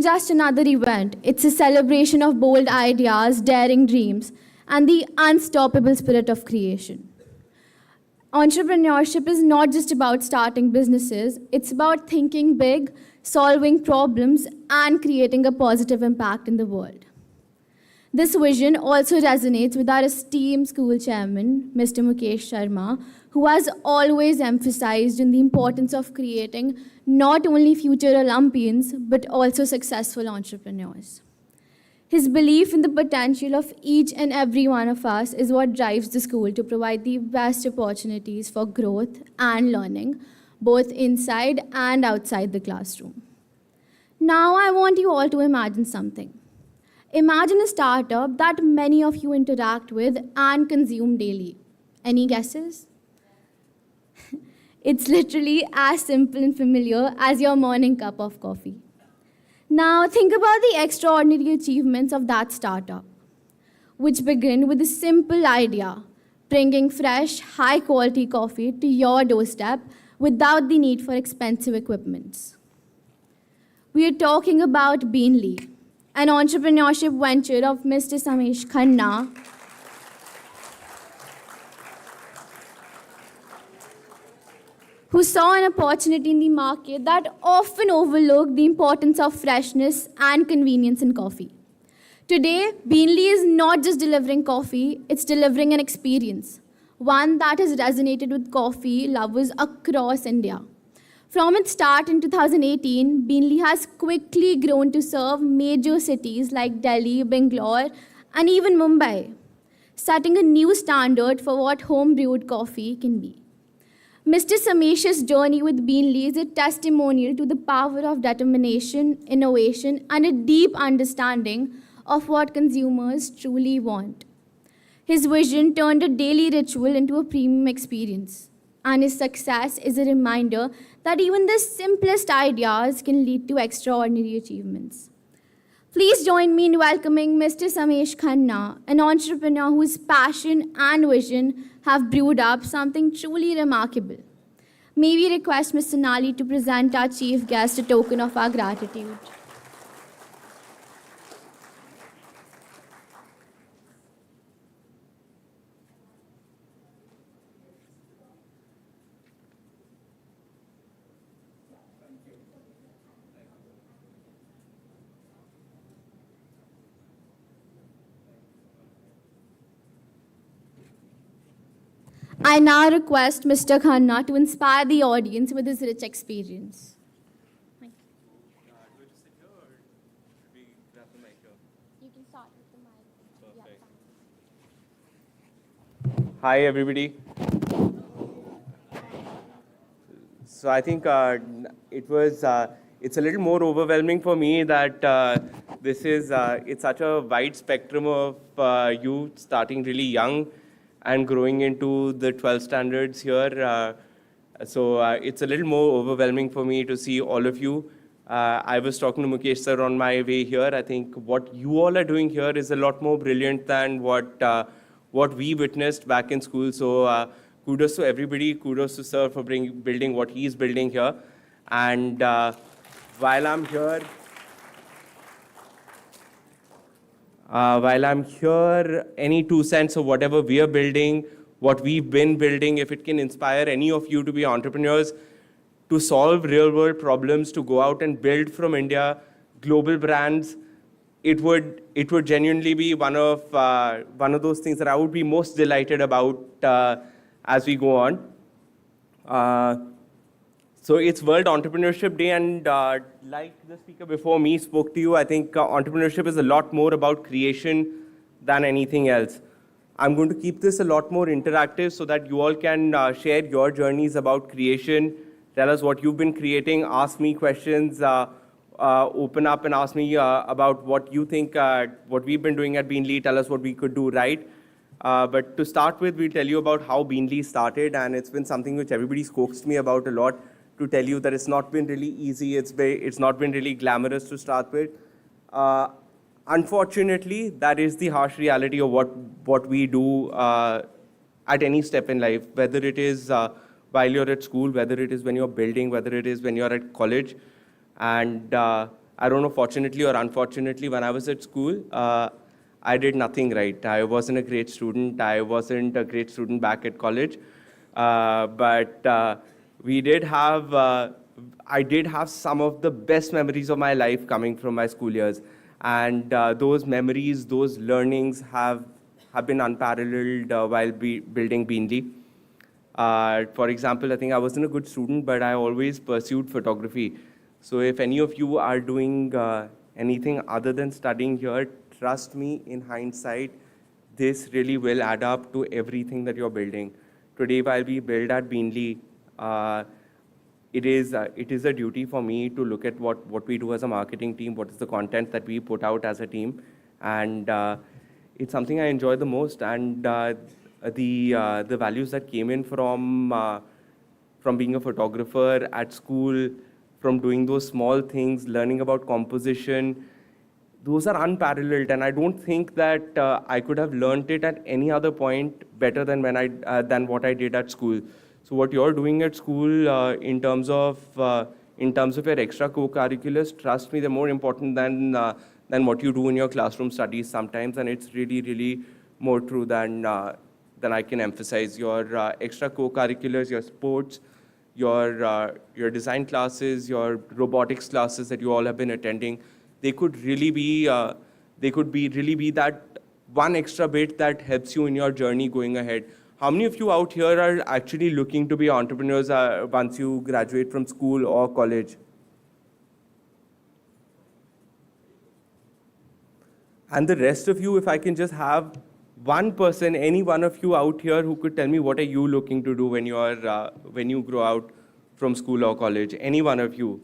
just another event. It's a celebration of bold ideas, daring dreams, and the unstoppable spirit of creation. Entrepreneurship is not just about starting businesses, it's about thinking big, solving problems, and creating a positive impact in the world. This vision also resonates with our esteemed school chairman, Mr. Mukesh Sharma, who has always emphasized in the importance of creating not only future Olympians, but also successful entrepreneurs. His belief in the potential of each and every one of us is what drives the school to provide the best opportunities for growth and learning, both inside and outside the classroom. Now I want you all to imagine something. Imagine a startup that many of you interact with and consume daily. Any guesses? It's literally as simple and familiar as your morning cup of coffee. Now think about the extraordinary achievements of that startup, which begin with a simple idea, bringing fresh, high-quality coffee to your doorstep without the need for expensive equipment. We are talking about Beanly, an entrepreneurship venture of Mr. Samayesh Khanna, who saw an opportunity in the market that often overlooked the importance of freshness and convenience in coffee. Today, Beanly is not just delivering coffee, it's delivering an experience, one that has resonated with coffee lovers across India. From its start in 2018, Beanly has quickly grown to serve major cities like Delhi, Bangalore, and even Mumbai, setting a new standard for what home-brewed coffee can be. Mr. Samesh's journey with Beanly is a testimonial to the power of determination, innovation, and a deep understanding of what consumers truly want. His vision turned a daily ritual into a premium experience, and his success is a reminder that even the simplest ideas can lead to extraordinary achievements. Please join me in welcoming Mr. Samayesh Khanna, an entrepreneur whose passion and vision have brewed up something truly remarkable. May we request Mr. Nali to present our chief guest a token of our gratitude. I now request Mr. Khanna to inspire the audience with his rich experience. Do I just sit here or should we grab the mic here? You can start with the mic. Perfect. Hi, everybody. So I think it's a little more overwhelming for me that it's such a wide spectrum of you starting really young and growing into the 12 standards here. So it's a little more overwhelming for me to see all of you. I was talking to Mukesh sir on my way here. I think what you all are doing here is a lot more brilliant than what we witnessed back in school. So kudos to everybody. Kudos to sir for building what he's building here. And while I'm here, any 2 cents of whatever we are building, what we've been building, if it can inspire any of you to be entrepreneurs, to solve real-world problems, to go out and build from India global brands, it would genuinely be one of those things that I would be most delighted about as we go on. So it's World Entrepreneurship Day, and like the speaker before me spoke to you, I think entrepreneurship is a lot more about creation than anything else. I'm going to keep this a lot more interactive so that you all can share your journeys about creation, tell us what you've been creating, ask me questions, open up and ask me about what you think, what we've been doing at Beanly, tell us what we could do right. But to start with, we'll tell you about how Beanly started, and it's been something which everybody's coaxed me about a lot, to tell you that it's not been really easy, it's not been really glamorous to start with. Unfortunately, that is the harsh reality of what we do at any step in life, whether it is while you're at school, whether it is when you're building, whether it is when you're at college. And I don't know, fortunately or unfortunately, when I was at school, I did nothing right. I wasn't a great student. I wasn't a great student back at college. But we did have, I did have some of the best memories of my life coming from my school years. And those memories, those learnings have been unparalleled while building Beanly. For example, I think I wasn't a good student, but I always pursued photography. So if any of you are doing anything other than studying here, trust me, in hindsight, this really will add up to everything that you're building. Today, while we build at Beanly, it is a duty for me to look at what we do as a marketing team, what is the content that we put out as a team, and it's something I enjoy the most. And the values that came in from being a photographer at school, from doing those small things, learning about composition, those are unparalleled, and I don't think that I could have learned it at any other point better than than what I did at school. So what you're doing at school in terms of your extra co-curriculars, trust me, they're more important than what you do in your classroom studies sometimes, and it's really, really more true than I can emphasize. Your extra co-curriculars, your sports, your design classes, your robotics classes that you all have been attending, they could really be that one extra bit that helps you in your journey going ahead. How many of you out here are actually looking to be entrepreneurs once you graduate from school or college? And the rest of you, if I can just have one person, any one of you out here who could tell me what are you looking to do when you grow out from school or college? Any one of you?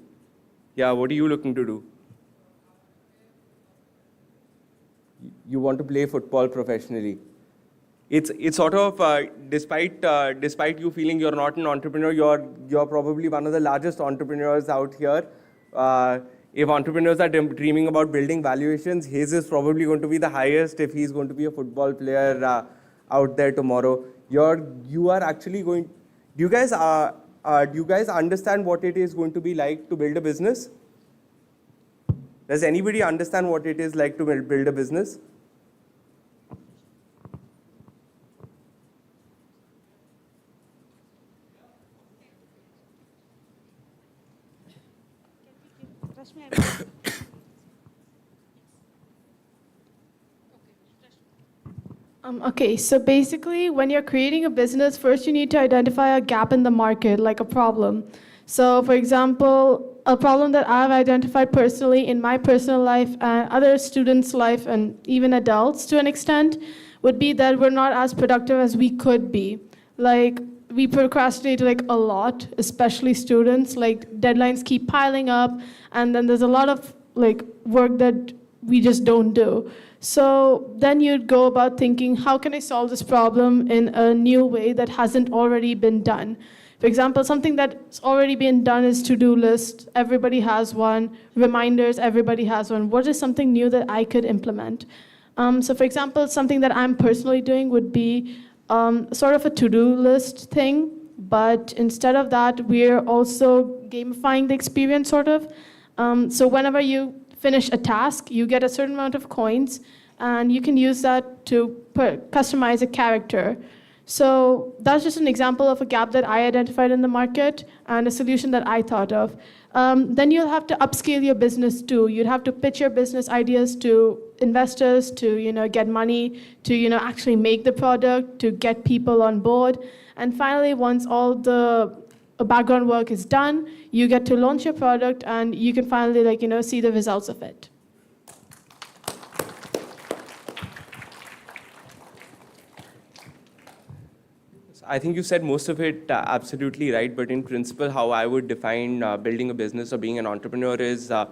Yeah, what are you looking to do? You want to play football professionally. It's sort of despite you feeling you're not an entrepreneur, you're probably one of the largest entrepreneurs out here. If entrepreneurs are dreaming about building valuations, his is probably going to be the highest if he's going to be a football player out there tomorrow. You are actually going. Do you guys understand what it is going to be like to build a business? Does anybody understand what it is like to build a business? Okay, so basically, when you're creating a business, first you need to identify a gap in the market, like a problem. So, for example, a problem that I've identified personally in my personal life and other students' life and even adults to an extent would be that we're not as productive as we could be. Like, we procrastinate like a lot, especially students. Like, deadlines keep piling up, and then there's a lot of like work that we just don't do. So then you'd go about thinking, how can I solve this problem in a new way that hasn't already been done? For example, something that's already been done is to-do lists. Everybody has one. Reminders, everybody has one. What is something new that I could implement? So for example, something that I'm personally doing would be sort of a to-do list thing, but instead of that, we're also gamifying the experience, sort of. So whenever you finish a task, you get a certain amount of coins, and you can use that to customize a character. So that's just an example of a gap that I identified in the market and a solution that I thought of. Then you'll have to upscale your business too. You'd have to pitch your business ideas to investors to get money, to actually make the product, to get people on board. And finally, once all the background work is done, you get to launch your product, and you can finally see the results of it. I think you said most of it absolutely right, but in principle, how I would define building a business or being an entrepreneur is a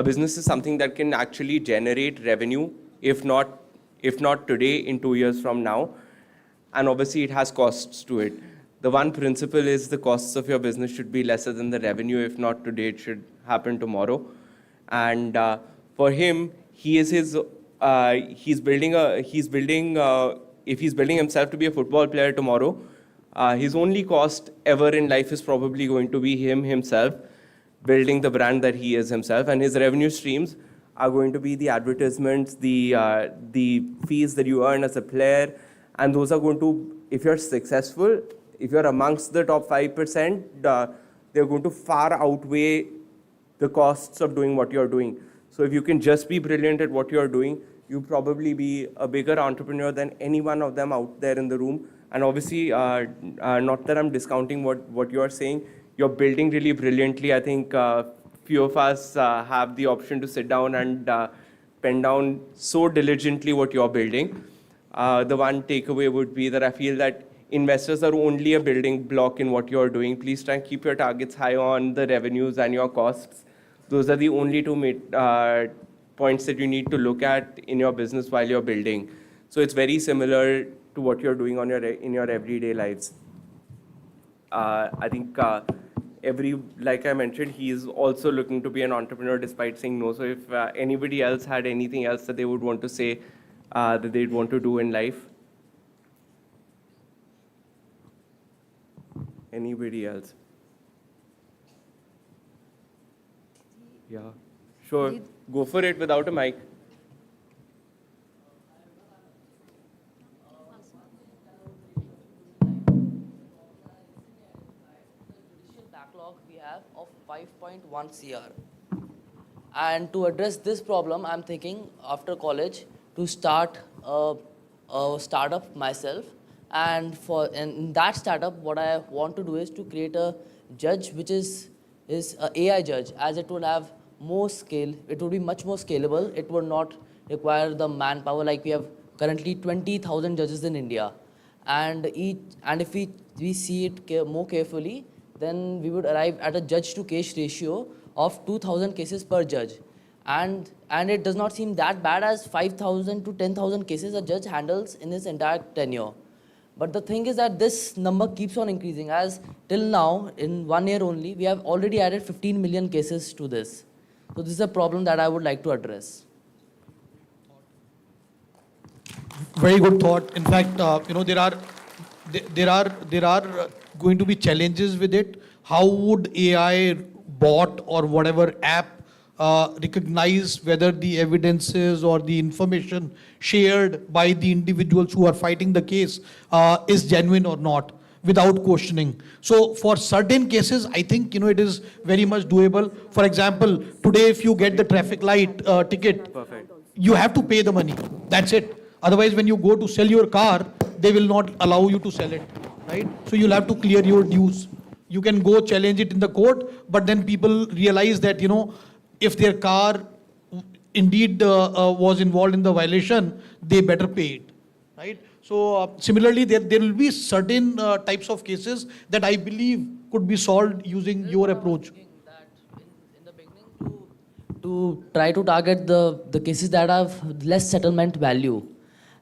business is something that can actually generate revenue, if not today, in 2 years from now. And obviously, it has costs to it. The one principle is the costs of your business should be lesser than the revenue. If not today, it should happen tomorrow. And for him, if he's building himself to be a football player tomorrow, his only cost ever in life is probably going to be himself. building the brand that he is himself, and his revenue streams are going to be the advertisements, the fees that you earn as a player, and those are going to, if you're successful, if you're amongst the top 5%, they're going to far outweigh the costs of doing what you're doing. So if you can just be brilliant at what you're doing, you'll probably be a bigger entrepreneur than any one of them out there in the room. And obviously, not that I'm discounting what you're saying, you're building really brilliantly. I think few of us have the option to sit down and pen down so diligently what you're building. The one takeaway would be that I feel that investors are only a building block in what you're doing. Please try and keep your targets high on the revenues and your costs. Those are the only two points that you need to look at in your business while you're building. So it's very similar to what you're doing in your everyday lives. I think like I mentioned, he is also looking to be an entrepreneur despite saying no. So if anybody else had anything else that they would want to say that they'd want to do in life. Anybody else? Yeah, sure. Go for it without a mic. Backlog we have of 5.1 CR. And to address this problem, I'm thinking after college to start a startup myself. And in that startup, what I want to do is to create a judge which is an AI judge, as it would have more scale. It would be much more scalable. It would not require the manpower. Like we have currently 20,000 judges in India. And if we see it more carefully, then we would arrive at a judge to case ratio of 2,000 cases per judge. And it does not seem that bad, as 5,000 to 10,000 cases a judge handles in his entire tenure. But the thing is that this number keeps on increasing, as till now, in 1 year only, we have already added 15 million cases to this. So this is a problem that I would like to address. Very good thought. In fact, there are going to be challenges with it. How would AI bot or whatever app recognize whether the evidences or the information shared by the individuals who are fighting the case is genuine or not, without questioning? So for certain cases, I think it is very much doable. For example, today if you get the traffic light ticket, Perfect. you have to pay the money. That's it. Otherwise, when you go to sell your car, they will not allow you to sell it, right? So you'll have to clear your dues. You can go challenge it in the court, but then people realize that, if their car indeed was involved in the violation, they better pay it, right? So similarly, there will be certain types of cases that I believe could be solved using your approach. That in the beginning, to try to target the cases that have less settlement value.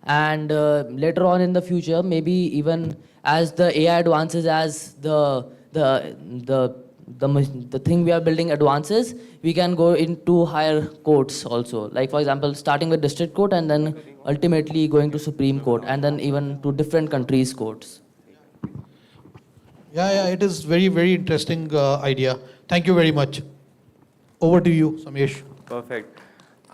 And later on in the future, maybe even as the AI advances, as the thing we are building advances, we can go into higher courts also. Like for example, starting with district court and then ultimately going to Supreme Court and then even to different countries' courts. Yeah, it is very, very interesting idea. Thank you very much. Over to you, Samayesh. Perfect.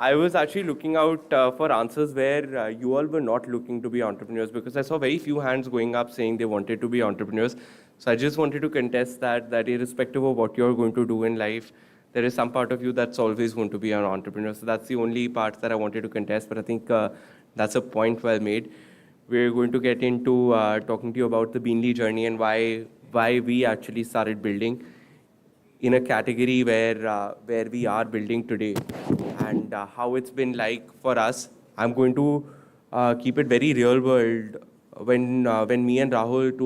I was actually looking out for answers where you all were not looking to be entrepreneurs, because I saw very few hands going up saying they wanted to be entrepreneurs. So I just wanted to contest that irrespective of what you're going to do in life, there is some part of you that's always going to be an entrepreneur. So that's the only part that I wanted to contest, but I think that's a point well made. We're going to get into talking to you about the Beanly journey and why we actually started building in a category where we are building today, and how it's been like for us. I'm going to keep it very real world. When me and Rahul,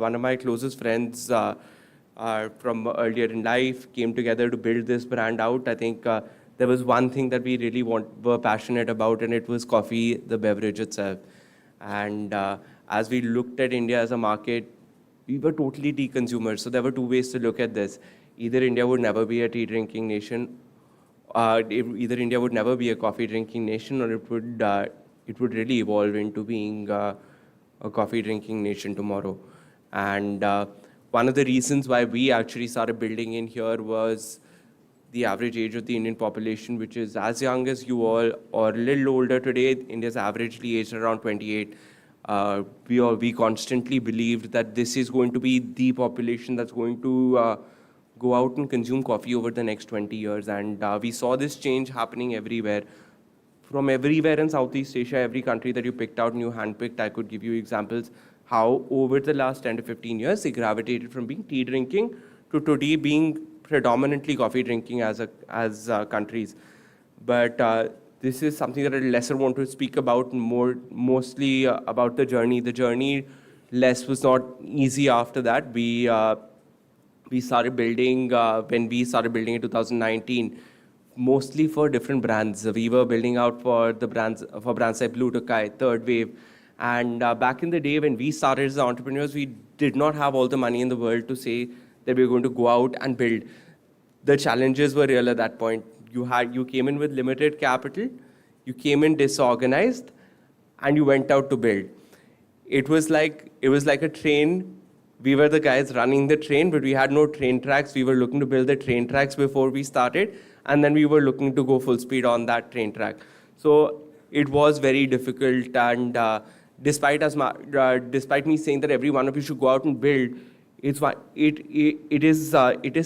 one of my closest friends from earlier in life, came together to build this brand out, I think there was one thing that we really were passionate about, and it was coffee, the beverage itself. And as we looked at India as a market, we were totally tea consumers. So there were two ways to look at this. Either India would never be a tea drinking nation, either India would never be a coffee drinking nation, or it would really evolve into being a coffee drinking nation tomorrow. And one of the reasons why we actually started building in here was the average age of the Indian population, which is as young as you all or a little older today. India's averagely aged around 28. We constantly believed that this is going to be the population that's going to go out and consume coffee over the next 20 years. And we saw this change happening everywhere. From everywhere in Southeast Asia, every country that you picked out and you handpicked, I could give you examples how over the last 10 to 15 years, they gravitated from being tea drinking to today being predominantly coffee drinking as countries. But this is something that I lesser want to speak about, mostly about the journey. The journey less was not easy after that. We started building, when we started building in 2019, mostly for different brands. We were building out for brands like Blue Tokai, Third Wave. And back in the day when we started as entrepreneurs, we did not have all the money in the world to say that we were going to go out and build. The challenges were real at that point. You came in with limited capital, you came in disorganized, and you went out to build. It was like a train. We were the guys running the train, but we had no train tracks. We were looking to build the train tracks before we started, and then we were looking to go full speed on that train track. So it was very difficult, and despite me saying that every one of you should go out and build, it is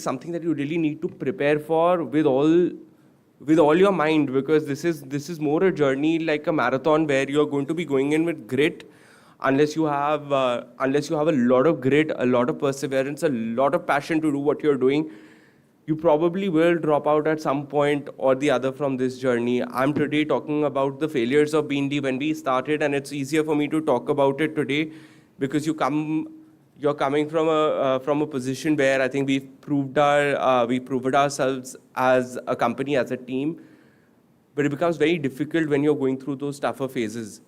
something that you really need to prepare for with all your mind, because this is more a journey like a marathon where you're going to be going in with grit. Unless you have a lot of grit, a lot of perseverance, a lot of passion to do what you're doing, you probably will drop out at some point or the other from this journey. I'm today talking about the failures of Beanly when we started, and it's easier for me to talk about it today because you're coming from a position where I think we've proved ourselves as a company, as a team. But it becomes very difficult when you're going through those tougher phases.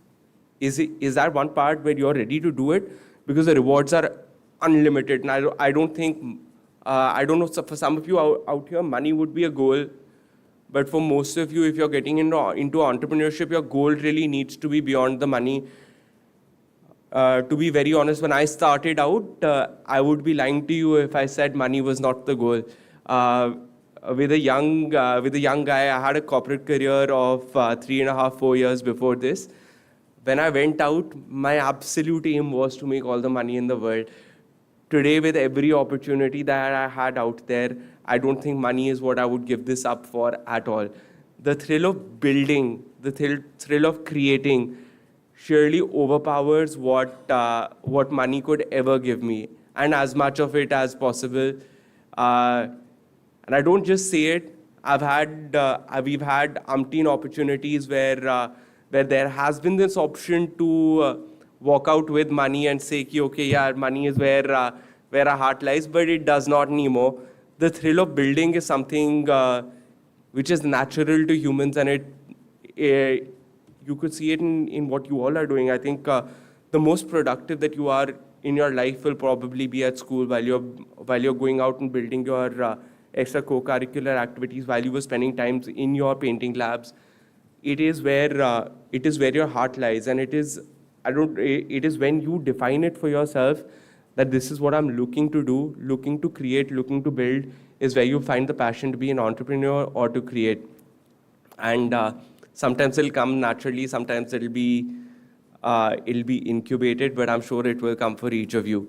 Is that one part where you're ready to do it? Because the rewards are unlimited, and I don't know, for some of you out here, money would be a goal. But for most of you, if you're getting into entrepreneurship, your goal really needs to be beyond the money. To be very honest, when I started out, I would be lying to you if I said money was not the goal. With a young guy, I had a corporate career of 3.5, 4 years before this. When I went out, my absolute aim was to make all the money in the world. Today, with every opportunity that I had out there, I don't think money is what I would give this up for at all. The thrill of building, the thrill of creating surely overpowers what money could ever give me, and as much of it as possible. And I don't just say it. We've had umpteen opportunities where there has been this option to walk out with money and say, okay, yeah, money is where our heart lies, but it does not anymore. The thrill of building is something which is natural to humans, and you could see it in what you all are doing. I think the most productive that you are in your life will probably be at school while you're going out and building your extra co-curricular activities, while you were spending time in your painting labs. It is where your heart lies, and it is when you define it for yourself that this is what I'm looking to do, looking to create, looking to build, is where you find the passion to be an entrepreneur or to create. And sometimes it'll come naturally, sometimes it'll be incubated, but I'm sure it will come for each of you.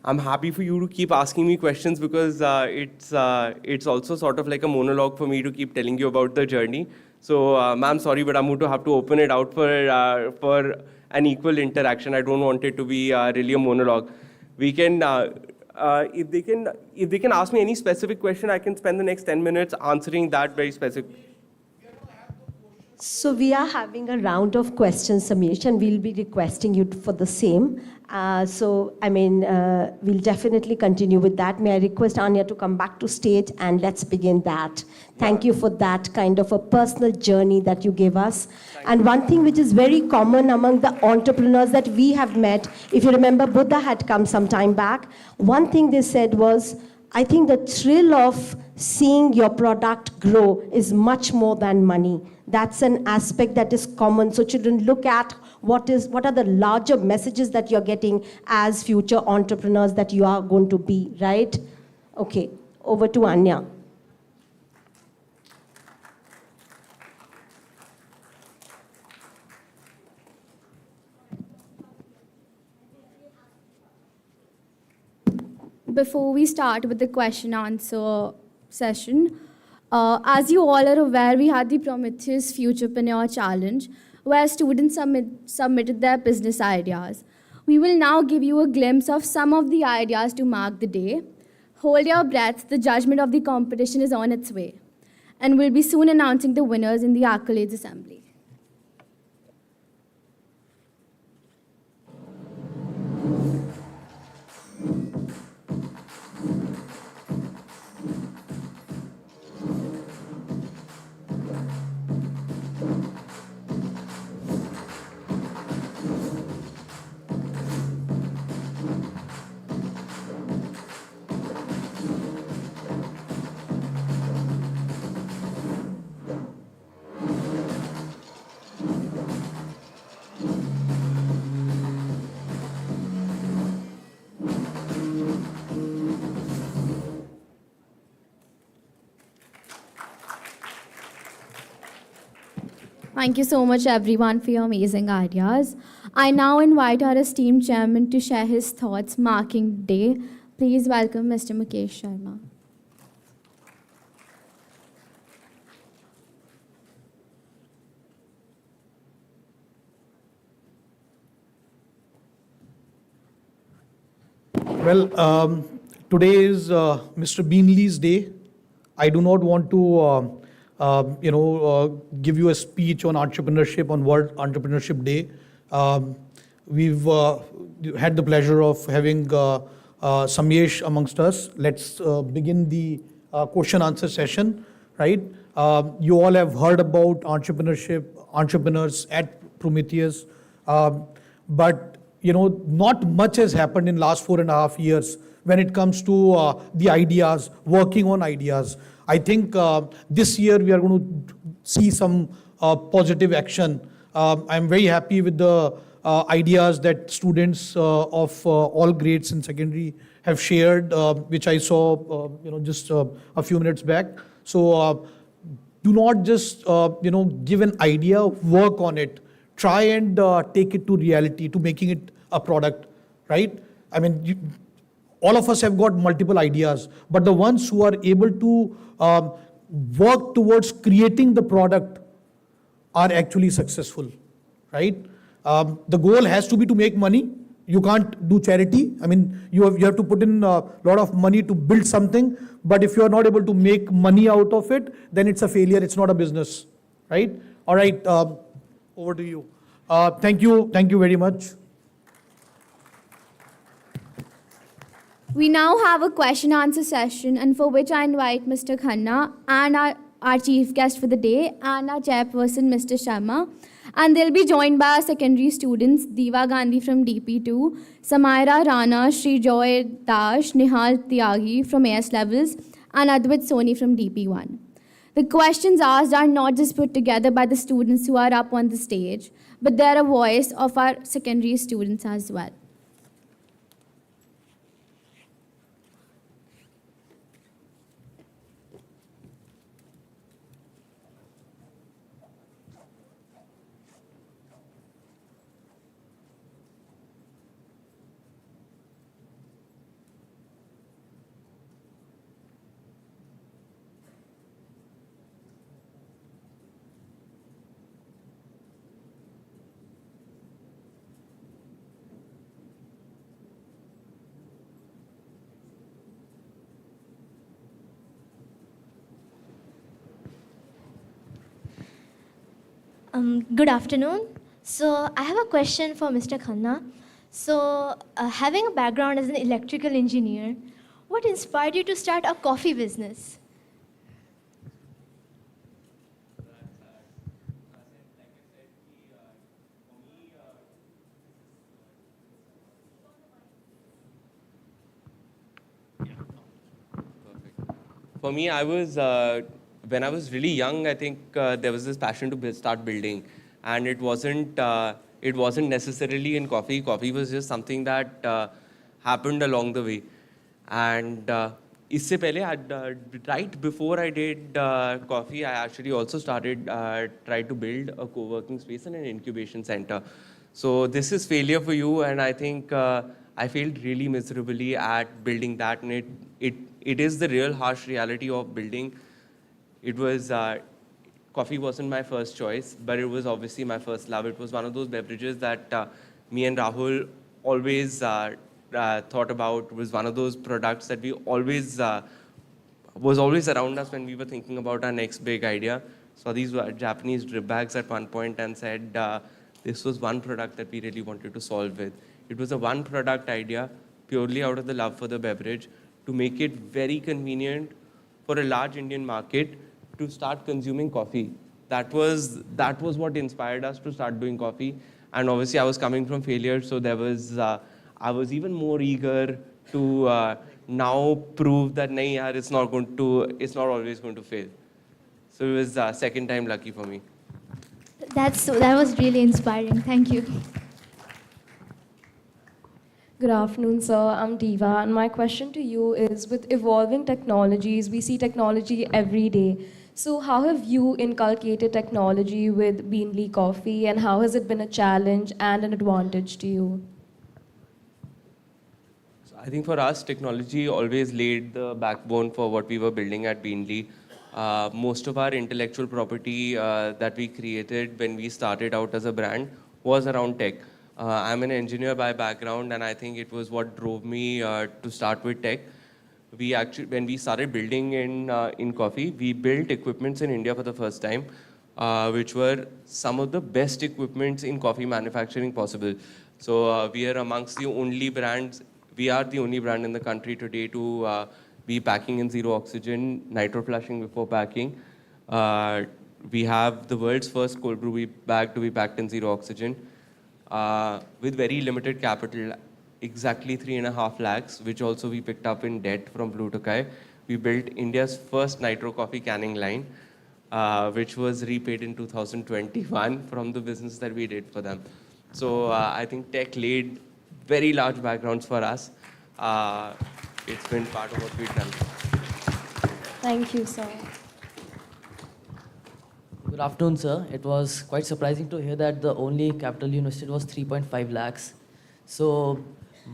I'm happy for you to keep asking me questions because it's also sort of like a monologue for me to keep telling you about the journey. So, ma'am, sorry, but I'm going to have to open it out for an equal interaction. I don't want it to be really a monologue. We can, if they can ask me any specific question, I can spend the next 10 minutes answering that very specific. So we are having a round of questions, Samayesh, and we'll be requesting you for the same. We'll definitely continue with that. May I request Anya to come back to stage and let's begin that. Thank you for that kind of a personal journey that you gave us. And one thing which is very common among the entrepreneurs that we have met, if you remember, Buddha had come some time back. One thing they said was, I think the thrill of seeing your product grow is much more than money. That's an aspect that is common. So children, look at what are the larger messages that you're getting as future entrepreneurs that you are going to be, right? Okay, over to Anya. Before we start with the question answer session, as you all are aware, we had the Prometheus Futurepreneur Challenge where students submitted their business ideas. We will now give you a glimpse of some of the ideas to mark the day. Hold your breath, the judgment of the competition is on its way. And we'll be soon announcing the winners in the accolades assembly. Thank you so much, everyone, for your amazing ideas. I now invite our esteemed chairman to share his thoughts marking the day. Please welcome Mr. Mukesh Sharma. Well, today is Mr. Beanley's day. I do not want to, give you a speech on entrepreneurship on World Entrepreneurship Day. We've had the pleasure of having Samayesh amongst us. Let's begin the question answer session, right? You all have heard about entrepreneurship, entrepreneurs at Prometheus, but not much has happened in last 4.5 years when it comes to the ideas, working on ideas. I think this year we are going to see some positive action. I'm very happy with the ideas that students of all grades in secondary have shared, which I saw, just a few minutes back. So do not just, give an idea, work on it. Try and take it to reality, to making it a product, right? I mean, all of us have got multiple ideas, but the ones who are able to work towards creating the product are actually successful, right? The goal has to be to make money. You can't do charity. I mean, you have to put in a lot of money to build something, but if you are not able to make money out of it, then it's a failure. It's not a business, right? All right, over to you. Thank you very much. We now have a question answer session, and for which I invite Mr. Khanna and our chief guest for the day and our chairperson, Mr. Sharma. And they'll be joined by our secondary students, Diva Gandhi from DP2, Samaira Rana, Sri Joy Dash, Nihal Tyagi from AS Levels, and Advait Soni from DP1. The questions asked are not just put together by the students who are up on the stage, but they're a voice of our secondary students as well. Good afternoon. So I have a question for Mr. Khanna. So having a background as an electrical engineer, what inspired you to start a coffee business? For me, when I was really young, I think there was this passion to start building, and it wasn't It wasn't necessarily in coffee. Coffee was just something that happened along the way. And isse pehle, right before I did coffee, I actually also started, tried to build a co-working space and an incubation center. So this is failure for you, and I think I failed really miserably at building that, and it is the real harsh reality of building. It was, coffee wasn't my first choice, but it was obviously my first love. It was one of those beverages that me and Rahul always thought about. It was one of those products that we always, was always around us when we were thinking about our next big idea. Saw these Japanese drip bags at one point and said, this was one product that we really wanted to solve with. It was a one product idea, purely out of the love for the beverage, to make it very convenient for a large Indian market to start consuming coffee. That was what inspired us to start doing coffee. And obviously I was coming from failure, so there was, I was even more eager to now prove that nahi yaar, it's not always going to fail. So it was second time lucky for me. That was really inspiring. Thank you. Good afternoon, sir. I'm Diva, and my question to you is, with evolving technologies, we see technology every day. So how have you inculcated technology with Beanly Coffee, and how has it been a challenge and an advantage to you? So I think for us, technology always laid the backbone for what we were building at Beanly. Most of our intellectual property that we created when we started out as a brand was around tech. I'm an engineer by background, and I think it was what drove me to start with tech. We actually, when we started building in coffee, we built equipments in India for the first time, which were some of the best equipments in coffee manufacturing possible. So we are amongst the only brands, we are the only brand in the country today to be packing in zero oxygen, nitro flushing before packing. We have the world's first cold brew bag to be packed in zero oxygen with very limited capital, exactly 3.5 lakhs, which also we picked up in debt from Blue Tokai. We built India's first nitro coffee canning line, which was repaid in 2021 from the business that we did for them. So I think tech laid very large backgrounds for us. It's been part of what we've done. Thank you, sir. Good afternoon, sir. It was quite surprising to hear that the only capital you invested was 3.5 lakhs. So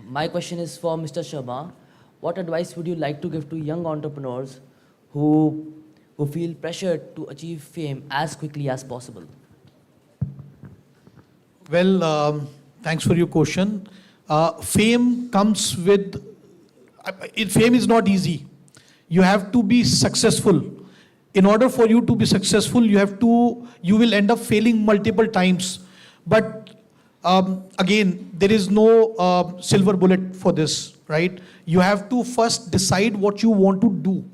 my question is for Mr. Sharma. What advice would you like to give to young entrepreneurs who feel pressured to achieve fame as quickly as possible? Well, thanks for your question. Fame comes with, fame is not easy. You have to be successful. In order for you to be successful, you will end up failing multiple times. But again, there is no silver bullet for this, right? You have to first decide what you want to do.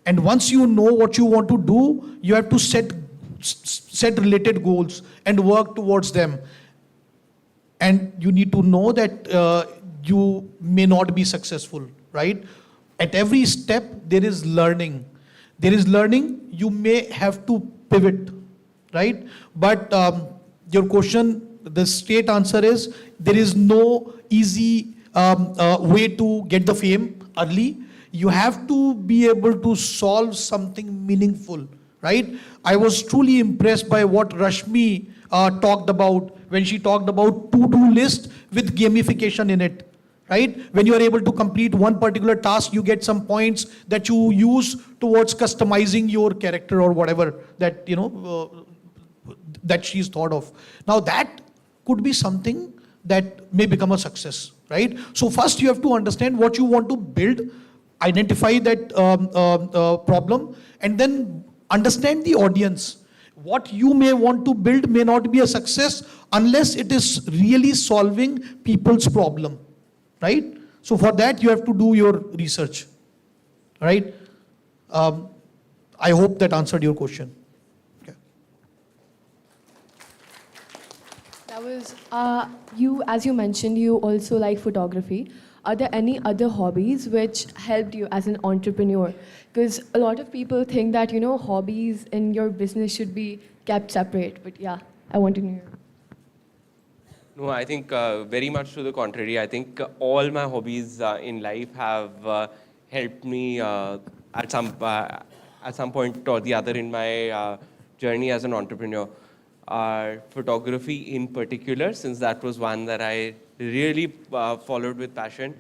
And once you know what you want to do, you have to set related goals and work towards them. And you need to know that you may not be successful, right? At every step, there is learning. There is learning, you may have to pivot, right? But your question, the straight answer is, there is no easy way to get the fame early. You have to be able to solve something meaningful, right? I was truly impressed by what Rashmi talked about when she talked about to-do list with gamification in it, right? When you are able to complete one particular task, you get some points that you use towards customizing your character or whatever that, that she's thought of. Now that could be something that may become a success, right? So first you have to understand what you want to build, identify that problem, and then understand the audience. What you may want to build may not be a success unless it is really solving people's problem, right? So for that, you have to do your research, right? I hope that answered your question. Okay. That was, as you mentioned, you also like photography. Are there any other hobbies which helped you as an entrepreneur? Because a lot of people think that, hobbies in your business should be kept separate. But yeah, I want to know. No, I think very much to the contrary. I think all my hobbies in life have helped me at some point or the other in my journey as an entrepreneur. Photography in particular, since that was one that I really followed with passion,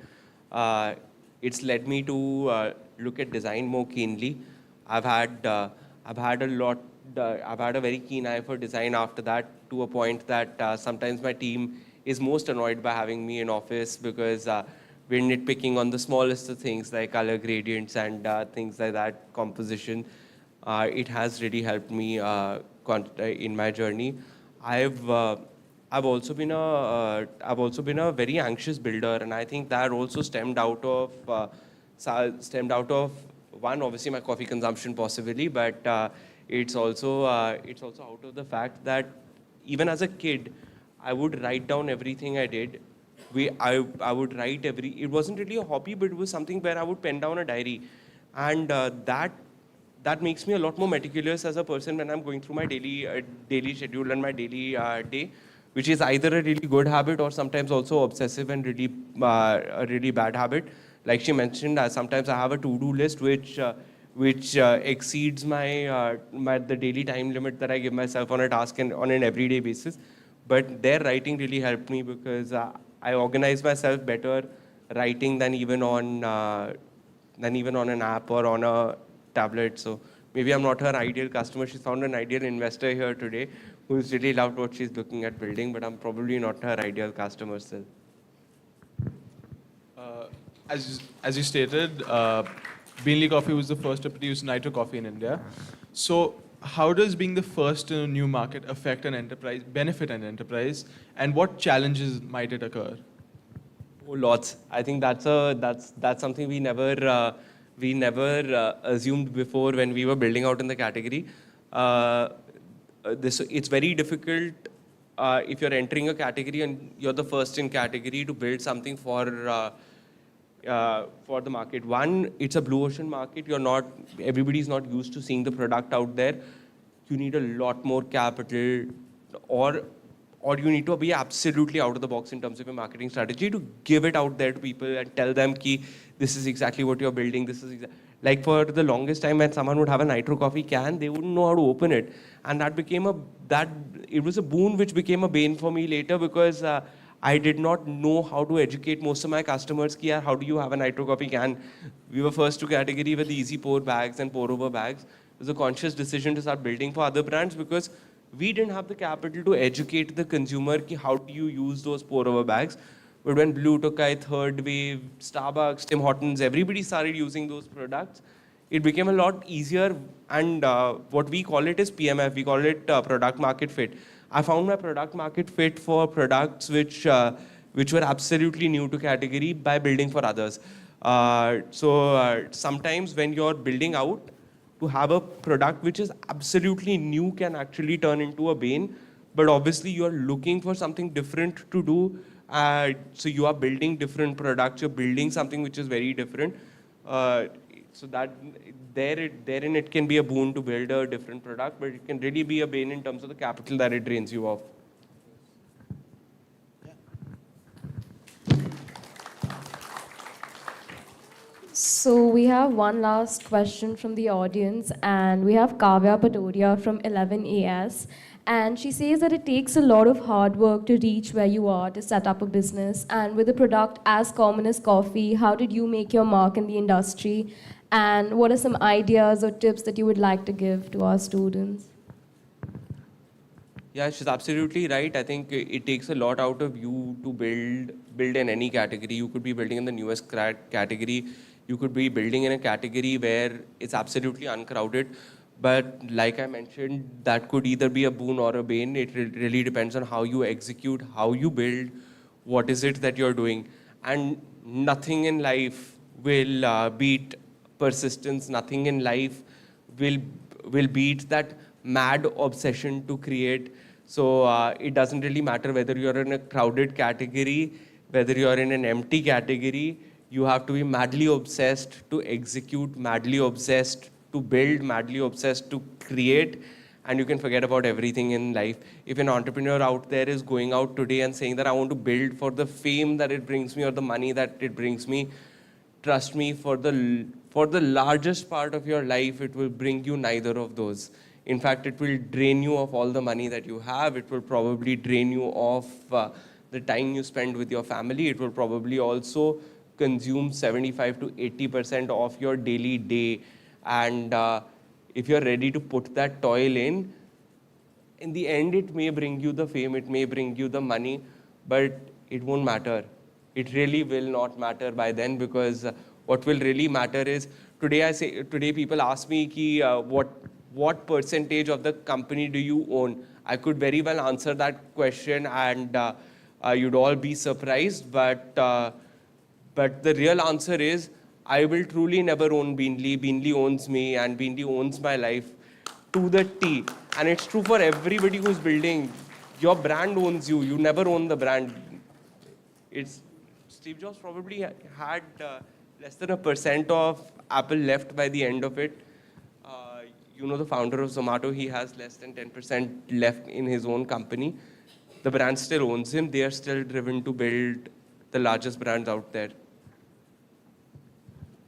it's led me to look at design more keenly. I've had I've had a lot. I've had a very keen eye for design after that, to a point that sometimes my team is most annoyed by having me in office because we're nitpicking on the smallest of things like color gradients and things like that, composition. It has really helped me in my journey. I've uh, I've also been a very anxious builder, and I think that also stemmed out of one, obviously my coffee consumption possibly, but it's also out of the fact that even as a kid, I would write down everything I did. I would write it wasn't really a hobby, but it was something where I would pen down a diary. And that makes me a lot more meticulous as a person when I'm going through my daily schedule and my daily day, which is either a really good habit or sometimes also obsessive and a really bad habit. Like she mentioned, sometimes I have a to-do list which exceeds the daily time limit that I give myself on a task and on an everyday basis. But their writing really helped me because I organize myself better writing than even on an app or on a tablet. So maybe I'm not her ideal customer. She's found an ideal investor here today who's really loved what she's looking at building, but I'm probably not her ideal customer still. As you stated, Beanley Coffee was the first to produce nitro coffee in India. So how does being the first in a new market affect an enterprise, benefit an enterprise, and what challenges might it occur? Oh, lots. I think that's something we never assumed before when we were building out in the category. It's very difficult if you're entering a category and you're the first in category to build something for the market. One, it's a blue ocean market. Everybody's not used to seeing the product out there. You need a lot more capital, or you need to be absolutely out of the box in terms of your marketing strategy to give it out there to people and tell them ki this is exactly what you're building. Like for the longest time, when someone would have a nitro coffee can, they wouldn't know how to open it, and it was a boon which became a bane for me later because I did not know how to educate most of my customers ki yaar, how do you have a nitro coffee can? We were first to category with the easy pour bags and pour over bags. It was a conscious decision to start building for other brands because we didn't have the capital to educate the consumer ki how do you use those pour over bags. But when Blue Tokai, Third Wave, Starbucks, Tim Hortons, everybody started using those products, it became a lot easier. And what we call it is PMF. We call it product market fit. I found my product market fit for products which were absolutely new to category by building for others. Sometimes when you're building out, to have a product which is absolutely new can actually turn into a bane. But obviously you're looking for something different to do. So you are building different products. You're building something which is very different. So that therein it can be a boon to build a different product, but it can really be a bane in terms of the capital that it drains you of. So we have one last question from the audience, and we have Kavya Patodia from 11AS. And she says that it takes a lot of hard work to reach where you are to set up a business. And with a product as common as coffee, how did you make your mark in the industry? And what are some ideas or tips that you would like to give to our students? Yeah, she's absolutely right. I think it takes a lot out of you to build in any category. You could be building in the newest category. You could be building in a category where it's absolutely uncrowded. But like I mentioned, that could either be a boon or a bane. It really depends on how you execute, how you build, what is it that you're doing. And nothing in life will beat persistence. Nothing in life will beat that mad obsession to create. So it doesn't really matter whether you're in a crowded category, whether you're in an empty category. You have to be madly obsessed to execute, madly obsessed to build, madly obsessed to create, and you can forget about everything in life. If an entrepreneur out there is going out today and saying that I want to build for the fame that it brings me or the money that it brings me, trust me, for the largest part of your life, it will bring you neither of those. In fact, it will drain you of all the money that you have. It will probably drain you of the time you spend with your family. It will probably also consume 75 to 80% of your daily day. And if you're ready to put that toil in the end, it may bring you the fame, it may bring you the money, but it won't matter. It really will not matter by then, because what will really matter is, today people ask me ki, what percentage of the company do you own? I could very well answer that question and you'd all be surprised, but the real answer is, I will truly never own Beanly. Beanly owns me, and Beanly owns my life to the T. And it's true for everybody who's building. Your brand owns you. You never own the brand. Steve Jobs probably had less than 1% of Apple left by the end of it. The founder of Zomato, he has less than 10% left in his own company. The brand still owns him. They are still driven to build the largest brands out there.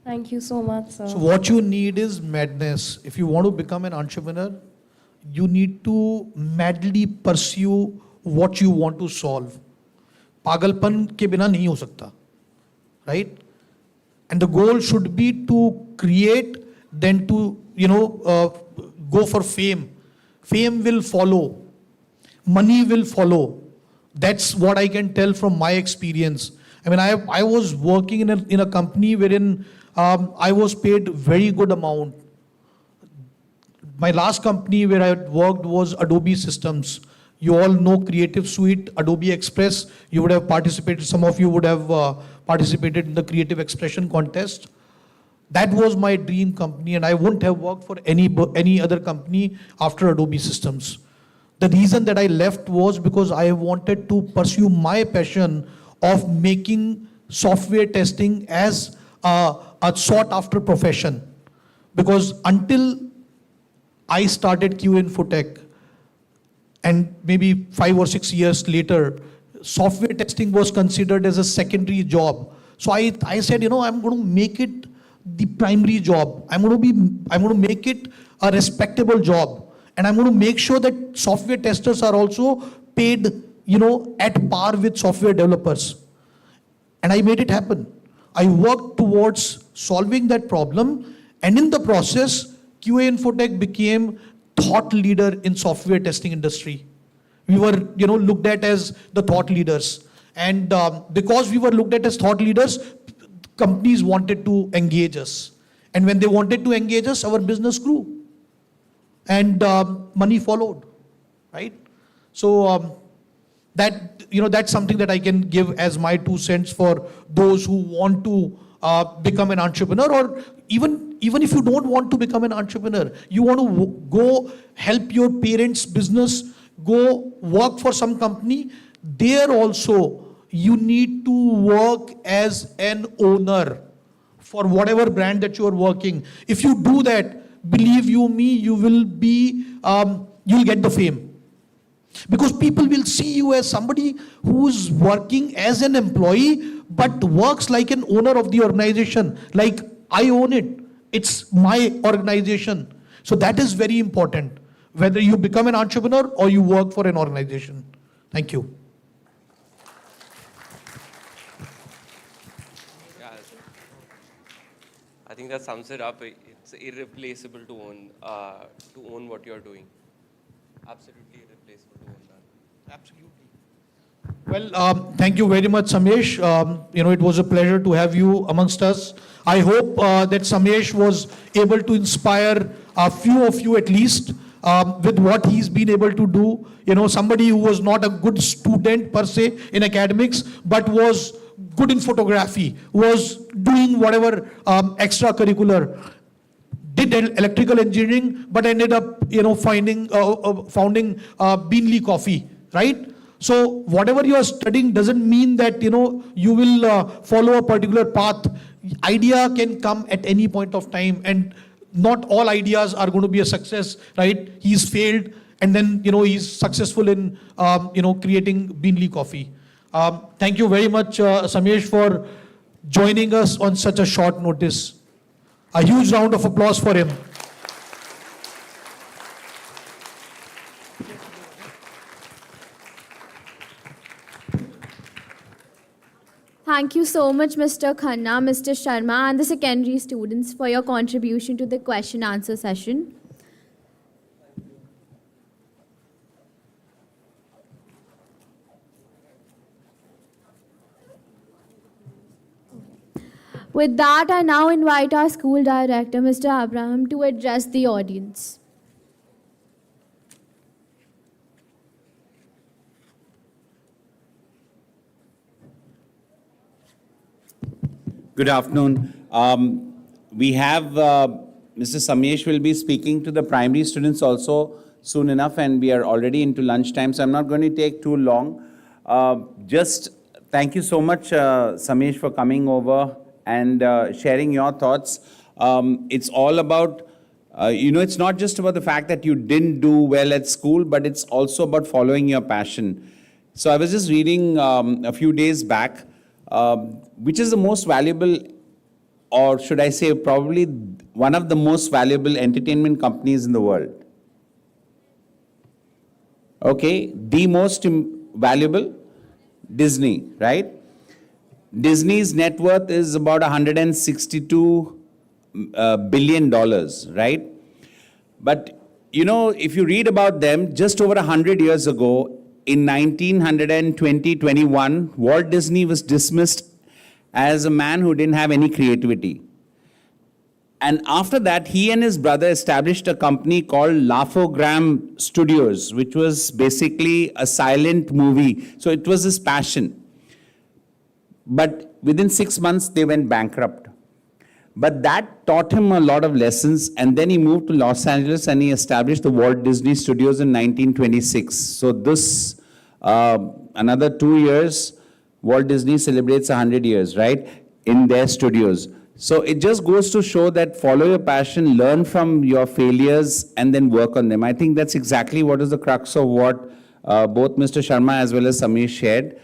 Thank you so much, sir. So what you need is madness. If you want to become an entrepreneur, you need to madly pursue what you want to solve. पागलपन के बिना नहीं हो सकता, right? And the goal should be to create, then to go for fame. Fame will follow. Money will follow. That's what I can tell from my experience. I mean, I was working in a company wherein I was paid very good amount. My last company where I worked was Adobe Systems. You all know Creative Suite, Adobe Express. You would have participated, some of you would have participated in the Creative Expression contest. That was my dream company, and I wouldn't have worked for any other company after Adobe Systems. The reason that I left was because I wanted to pursue my passion of making software testing as a sought after profession. Because until I started QA Infotech, and maybe 5 or 6 years later, software testing was considered as a secondary job. So I said, I'm going to make it the primary job. I'm going to make it a respectable job. And I'm going to make sure that software testers are also paid, at par with software developers. And I made it happen. I worked towards solving that problem, and in the process, QA Infotech became thought leader in software testing industry. We were, looked at as the thought leaders. And because we were looked at as thought leaders, companies wanted to engage us. And when they wanted to engage us, our business grew. And money followed, right? So that's something that I can give as my 2 cents for those who want to become an entrepreneur, or even if you don't want to become an entrepreneur, you want to go help your parents' business, go work for some company, there also you need to work as an owner for whatever brand that you are working. If you do that, believe you me, you will be, you'll get the fame. Because people will see you as somebody who's working as an employee, but works like an owner of the organization. Like, I own it. It's my organization. So that is very important, whether you become an entrepreneur or you work for an organization. Thank you. Yeah, I think that sums it up. It's irreplaceable to own what you're doing. Absolutely irreplaceable to own that. Absolutely. Well, thank you very much, Samayesh. It was a pleasure to have you amongst us. I hope that Samayesh was able to inspire a few of you at least with what he's been able to do. Somebody who was not a good student per se in academics, but was good in photography, was doing whatever extracurricular, did electrical engineering, but ended up, founding Beanly Coffee, right? So whatever you are studying doesn't mean that, you will follow a particular path. Idea can come at any point of time, and not all ideas are going to be a success, right? He's failed, and then he's successful in creating Beanly Coffee. Thank you very much, Samayesh, for joining us on such a short notice. A huge round of applause for him. Thank you so much, Mr. Khanna, Mr. Sharma, and the secondary students for your contribution to the question answer session. With that, I now invite our school director, Mr. Abraham, to address the audience. Good afternoon. We have Mr. Samayesh will be speaking to the primary students also soon enough, and we are already into lunchtime, so I'm not going to take too long. Just thank you so much, Samayesh, for coming over and sharing your thoughts. It's all about, it's not just about the fact that you didn't do well at school, but it's also about following your passion. So I was just reading a few days back, which is the most valuable, or should I say probably one of the most valuable entertainment companies in the world. Okay, the most valuable, Disney, right? Disney's net worth is about $162 billion, right? But, if you read about them, just over 100 years ago, in 1921, Walt Disney was dismissed as a man who didn't have any creativity. And after that, he and his brother established a company called Laugh-O-Gram Studios, which was basically a silent movie. So it was his passion. But within 6 months, they went bankrupt. But that taught him a lot of lessons. And then he moved to Los Angeles and he established the Walt Disney Studios in 1926. So this, another 2 years, Walt Disney celebrates 100 years, right, in their studios. So it just goes to show that follow your passion, learn from your failures, and then work on them. I think that's exactly what is the crux of what both Mr. Sharma as well as Samayesh shared.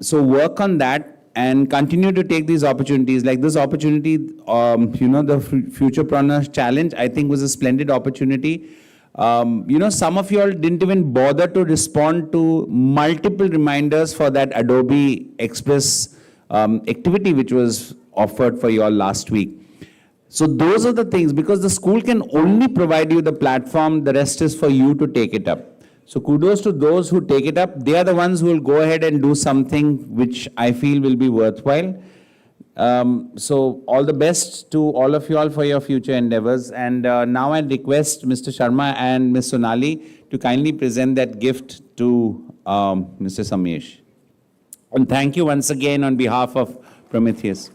So work on that and continue to take these opportunities. Like this opportunity, the Futurepreneur Challenge, I think was a splendid opportunity. Some of you all didn't even bother to respond to multiple reminders for that Adobe Express activity which was offered for you all last week. So those are the things, because the school can only provide you the platform, the rest is for you to take it up. So kudos to those who take it up. They are the ones who will go ahead and do something which I feel will be worthwhile. So all the best to all of you all for your future endeavors. And now I request Mr. Sharma and Ms. Sonali to kindly present that gift to Mr. Samayesh. And thank you once again on behalf of Prometheus.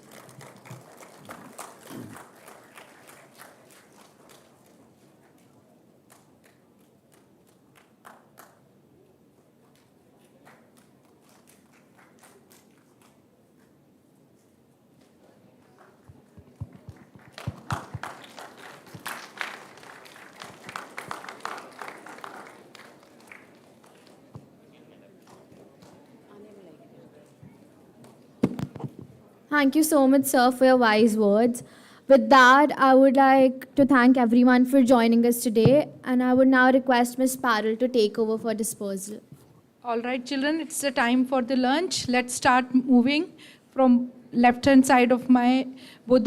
Thank you so much, sir, for your wise words. With that, I would like to thank everyone for joining us today, and I would now request Ms. Parul to take over for disposal. All right, children, it's the time for the lunch. Let's start moving from left-hand side of my both